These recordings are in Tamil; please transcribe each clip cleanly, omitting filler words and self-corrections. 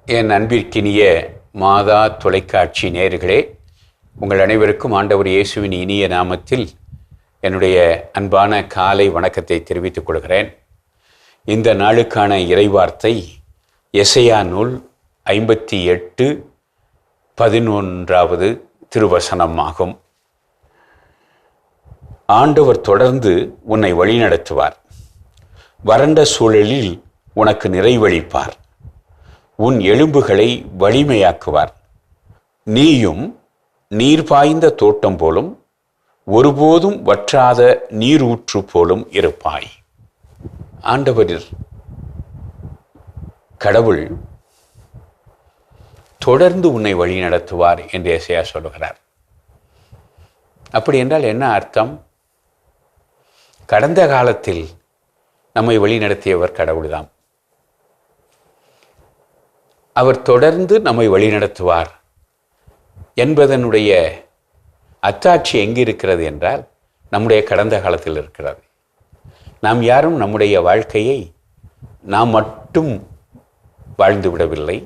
என் அன்பிற்கினிய மாதா தொலைக்காட்சி நேயர்களே, உங்கள் அனைவருக்கும் ஆண்டவர் இயேசுவின் இனிய நாமத்தில் என்னுடைய அன்பான காலை வணக்கத்தை தெரிவித்துக் கொள்கிறேன். இந்த நாளுக்கான இறைவார்த்தை எசையா நூல் 58:11 திருவசனம் ஆகும். ஆண்டவர் தொடர்ந்து உன்னை வழிநடத்துவார், வறண்ட சூழலில் உனக்கு நிறைவளிப்பார், உன் எலும்புகளை வலிமையாக்குவார், நீயும் நீர் பாய்ந்த தோட்டம் போலும் ஒருபோதும் வற்றாத நீரூற்று போலும் இருப்பாய். ஆண்டவர் கடவுள் தொடர்ந்து உன்னை வழி நடத்துவார் என்று எசையா சொல்லுகிறார். அப்படி என்றால் என்ன அர்த்தம்? கடந்த காலத்தில் நம்மை வழி நடத்தியவர் கடவுள்தான். அவர் தொடர்ந்து நம்மை வழிநடத்துவார் என்பதனுடைய அத்தாட்சி எங்கு இருக்கிறது என்றால் நம்முடைய கடந்த காலத்தில் இருக்கிறது. நாம் யாரும் நம்முடைய வாழ்க்கையை நாம் மட்டும் வாழ்ந்து விடவில்லை.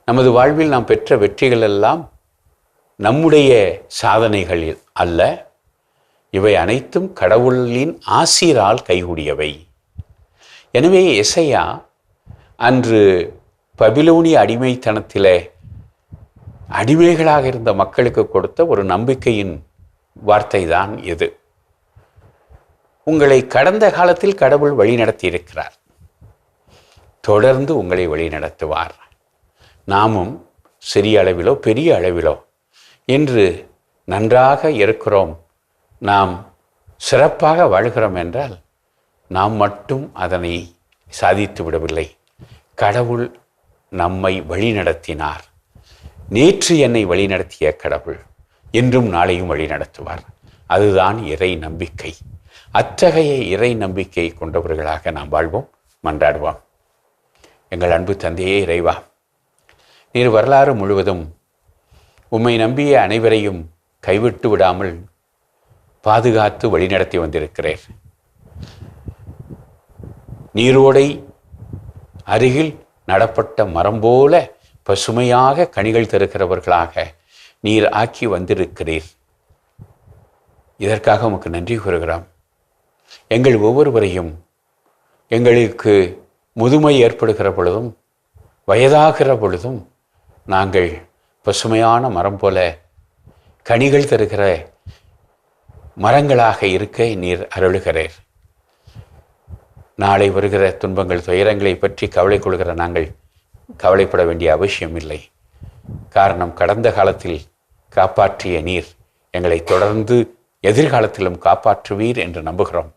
நமது வாழ்வில் நாம் பெற்ற வெற்றிகள் எல்லாம் நம்முடைய சாதனைகளில் அல்ல, இவை அனைத்தும் கடவுளின் ஆசீரால் கைகூடியவை. எனவே எசையா அன்று பபிலோனிய அடிமைத்தனத்திலே அடிமைகளாக இருந்த மக்களுக்கு கொடுத்த ஒரு நம்பிக்கையின் வார்த்தை தான் இது. உங்களை கடந்த காலத்தில் கடவுள் வழிநடத்தி இருக்கிறார், தொடர்ந்து உங்களை வழிநடத்துவார். நாமும் சிறிய அளவிலோ பெரிய அளவிலோ இன்று நன்றாக இருக்கிறோம், நாம் சிறப்பாக வாழ்கிறோம் என்றால் நாம் மட்டும் அதனை சாதித்து விடவில்லை. கடவுள் நம்மை வழிநடத்தினார். நேற்று என்னை வழிநடத்திய கடவுள் இன்றும் நாளையும் வழிநடத்துவார். அதுதான் இறை நம்பிக்கை. அத்தகைய இறை நம்பிக்கை கொண்டவர்களாக நாம் வாழ்வோம், மன்றாடுவோம். எங்கள் அன்பு தந்தையே இறைவா, நீர் வரலாறு முழுவதும் உம்மை நம்பிய அனைவரையும் கைவிட்டு விடாமல் பாதுகாத்து வழிநடத்தி வந்திருக்கிறேன். நீரோடை அருகில் நடப்பட்ட மரம் போல பசுமையாக கனிகள் தருகிறவர்களாக நீர் ஆக்கி வந்திருக்கிறீர். இதற்காக உமக்கு நன்றி கூறுகிறோம். எங்கள் ஒவ்வொருவரையும் எங்களுக்கு முதுமை ஏற்படுகிற பொழுதும் வயதாகிற பொழுதும் நாங்கள் பசுமையான மரம் போல கனிகள் தருகிற மரங்களாக இருக்க நீர் அருளுகிறீர். நாளை வருகிற துன்பங்கள் துயரங்களை பற்றி கவலை கொள்கிற நாங்கள் கவலைப்பட வேண்டிய அவசியம் இல்லை. காரணம், கடந்த காலத்தில் காப்பாற்றிய நீர் எங்களை தொடர்ந்து எதிர்காலத்திலும் காப்பாற்றுவீர் என்று நம்புகிறோம்.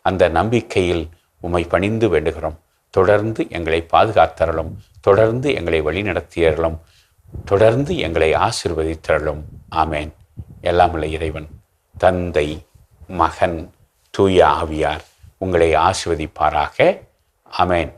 அந்த நம்பிக்கையில் உம்மை பணிந்து வேண்டுகிறோம். தொடர்ந்து எங்களை பாதுகாத்தரலும், தொடர்ந்து எங்களை வழிநடத்தியறலும், தொடர்ந்து எங்களை ஆசீர்வதித்தரலும். ஆமேன். எல்லாமுள்ள இறைவன் தந்தை, மகன், தூய ஆவியார் உங்களை ஆசீர்வதிப்பாராக. ஆமேன்.